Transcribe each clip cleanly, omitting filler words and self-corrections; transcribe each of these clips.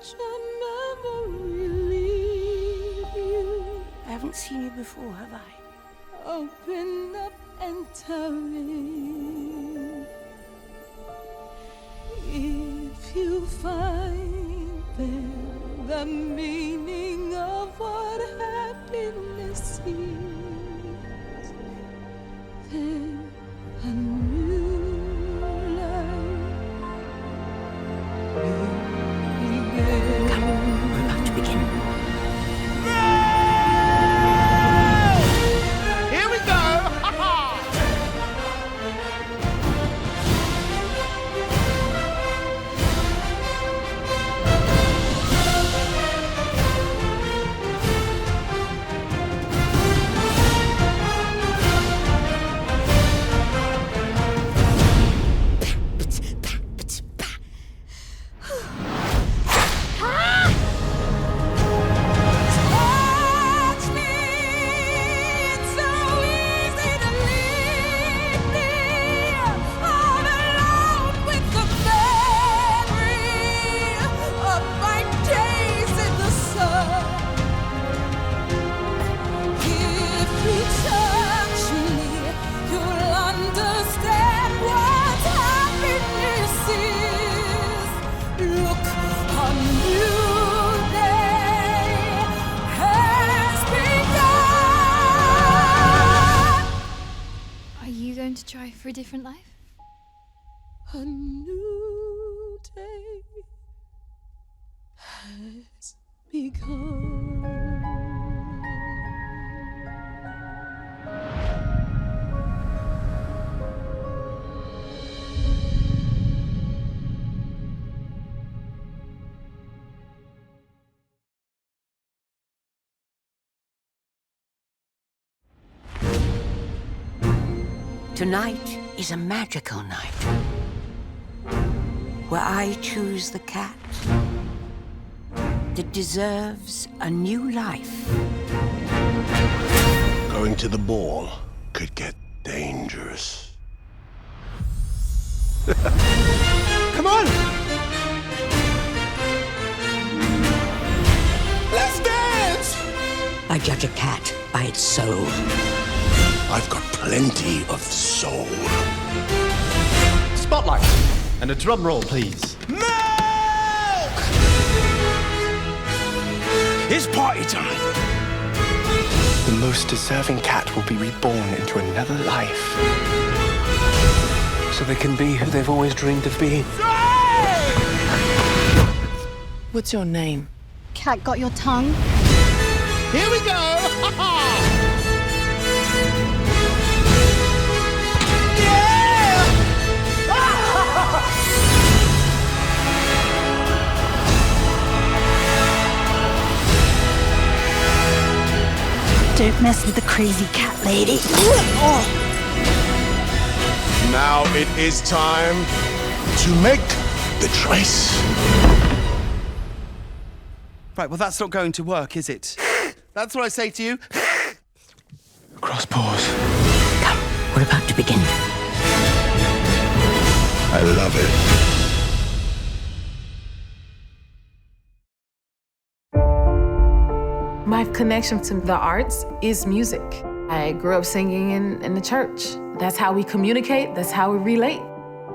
I haven't seen you before, have I? Open up and tell me if you find there the meaning of what happiness is. Then a new life will begin. Come, we're about to begin. Try for a different life? A new day has begun. Tonight is a magical night where I choose the cat that deserves a new life. Going to the ball could get dangerous. Come on! Let's dance! I judge a cat by its soul. I've got plenty of soul. Spotlight. And a drum roll, please. Milk! It's party time. The most deserving cat will be reborn into another life. So they can be who they've always dreamed of being. What's your name? Cat got your tongue? Here we go! Don't mess with the crazy cat lady. Now it is time to make the choice. Right, well, that's not going to work, is it? That's what I say to you. Cross paws. Come, we're about to begin. I love it. My connection to the arts is music. I grew up singing in the church. That's how we communicate, that's how we relate.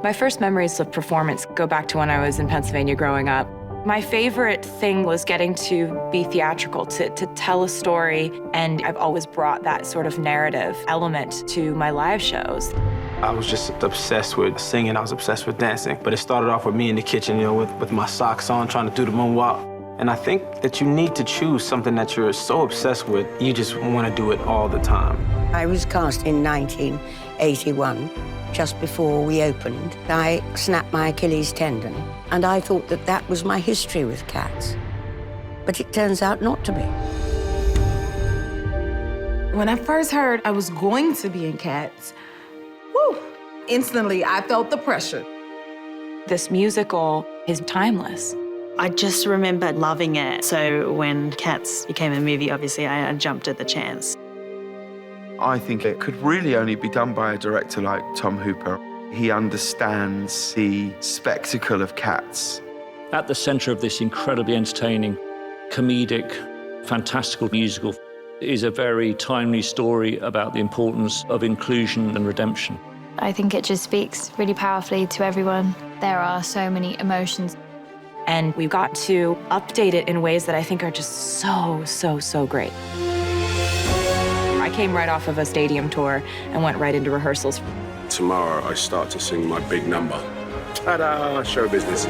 My first memories of performance go back to when I was in Pennsylvania growing up. My favorite thing was getting to be theatrical, to tell a story, and I've always brought that sort of narrative element to my live shows. I was just obsessed with singing, I was obsessed with dancing, but it started off with me in the kitchen, with my socks on, trying to do the moonwalk. And I think that you need to choose something that you're so obsessed with, you just want to do it all the time. I was cast in 1981, just before we opened. I snapped my Achilles tendon, and I thought that that was my history with cats. But it turns out not to be. When I first heard I was going to be in Cats, whew, instantly I felt the pressure. This musical is timeless. I just remember loving it. So when Cats became a movie, obviously I jumped at the chance. I think it could really only be done by a director like Tom Hooper. He understands the spectacle of Cats At the centre of this incredibly entertaining, comedic, fantastical musical is a very timely story about the importance of inclusion and redemption. I think it just speaks really powerfully to everyone. There are so many emotions. And we've got to update it in ways that I think are just so great. I came right off of a stadium tour and went right into rehearsals. Tomorrow I start to sing my big number. Ta-da, show business.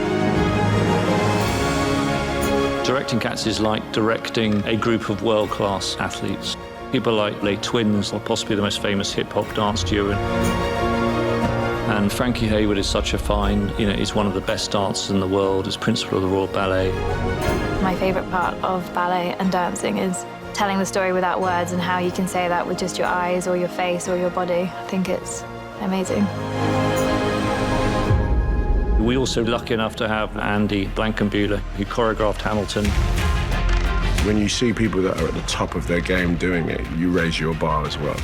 Directing Cats is like directing a group of world-class athletes. People like Les Twins, or possibly the most famous hip-hop dance duo. And Frankie Hayward is such a find. He's one of the best dancers in the world as principal of the Royal Ballet. My favourite part of ballet and dancing is telling the story without words and how you can say that with just your eyes or your face or your body. I think it's amazing. We're also lucky enough to have Andy Blankenbuehler, who choreographed Hamilton. When you see people that are at the top of their game doing it, you raise your bar as well.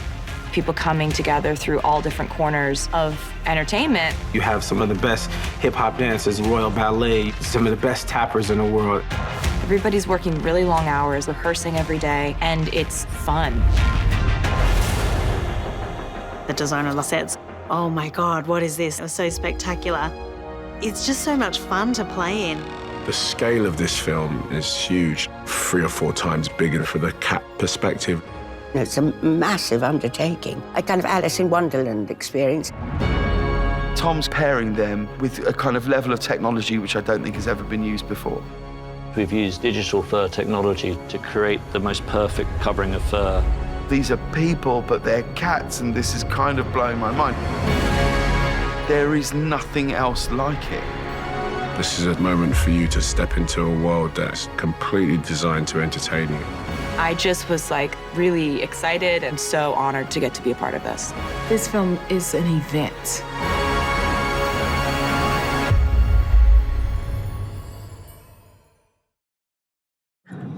People coming together through all different corners of entertainment. You have some of the best hip-hop dancers, Royal Ballet, some of the best tappers in the world. Everybody's working really long hours, rehearsing every day, and it's fun. The designer said, "Oh my God, what is this? It was so spectacular." It's just so much fun to play in. The scale of this film is huge, 3 or 4 times bigger for the cat perspective. It's a massive undertaking, a kind of Alice in Wonderland experience. Tom's pairing them with a kind of level of technology which I don't think has ever been used before. We've used digital fur technology to create the most perfect covering of fur. These are people, but they're cats, and this is kind of blowing my mind. There is nothing else like it. This is a moment for you to step into a world that's completely designed to entertain you. I just was really excited and so honored to get to be a part of this. This film is an event.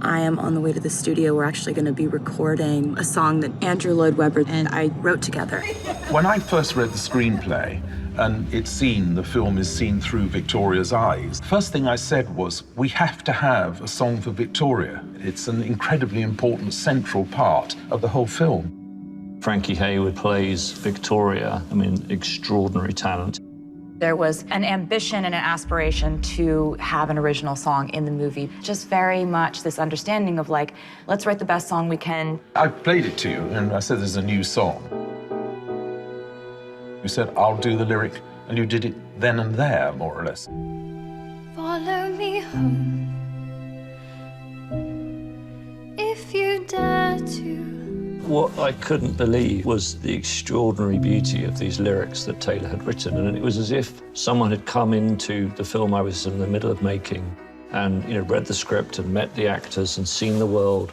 I am on the way to the studio. We're actually going to be recording a song that Andrew Lloyd Webber and I wrote together. When I first read the screenplay, and the film is seen through Victoria's eyes, first thing I said was, we have to have a song for Victoria. It's an incredibly important central part of the whole film. Frankie Hayward plays Victoria. Extraordinary talent. There was an ambition and an aspiration to have an original song in the movie. Just very much this understanding of let's write the best song we can. I played it to you and I said there's a new song. You said, I'll do the lyric, and you did it then and there, more or less. Follow me home if you dare to. What I couldn't believe was the extraordinary beauty of these lyrics that Taylor had written, and it was as if someone had come into the film I was in the middle of making and read the script and met the actors and seen the world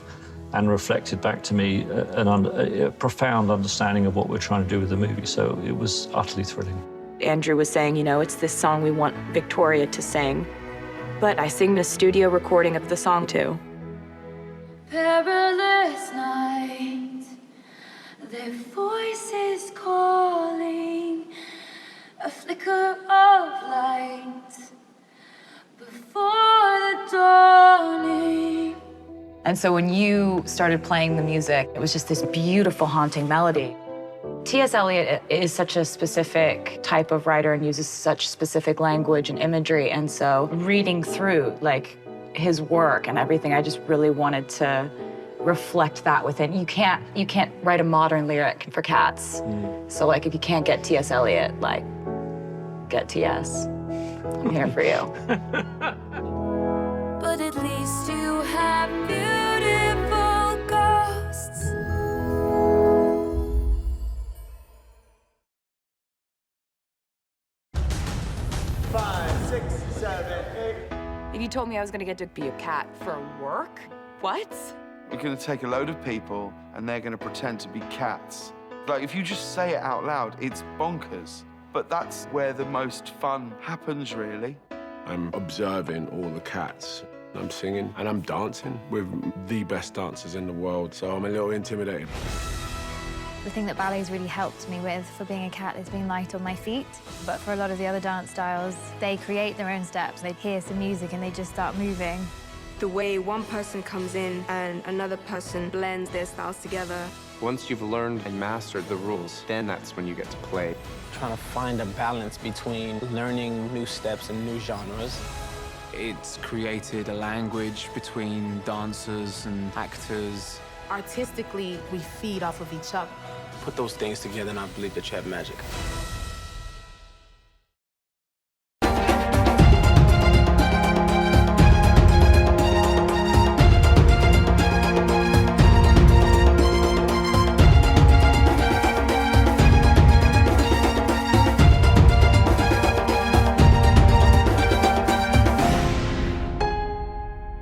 and reflected back to me a profound understanding of what we're trying to do with the movie. So it was utterly thrilling. Andrew was saying, it's this song we want Victoria to sing, but I sing the studio recording of the song too. Perilous night, their voices calling, a flicker of light before the dawning. And so when you started playing the music, it was just this beautiful, haunting melody. T.S. Eliot is such a specific type of writer and uses such specific language and imagery. And so reading through, his work and everything, I just really wanted to reflect that within. You can't write a modern lyric for Cats. So, if you can't get T.S. Eliot, get T.S. I'm here for you. But at least you have beautiful ghosts. If you told me I was gonna get to be a cat for work, what? You're going to take a load of people and they're going to pretend to be cats. If you just say it out loud, it's bonkers. But that's where the most fun happens, really. I'm observing all the cats. I'm singing and I'm dancing with the best dancers in the world, so I'm a little intimidated. The thing that ballet's really helped me with for being a cat is being light on my feet. But for a lot of the other dance styles, they create their own steps. They hear some music and they just start moving. The way one person comes in and another person blends their styles together. Once you've learned and mastered the rules, then that's when you get to play. Trying to find a balance between learning new steps and new genres. It's created a language between dancers and actors. Artistically, we feed off of each other. Put those things together and I believe that you have magic.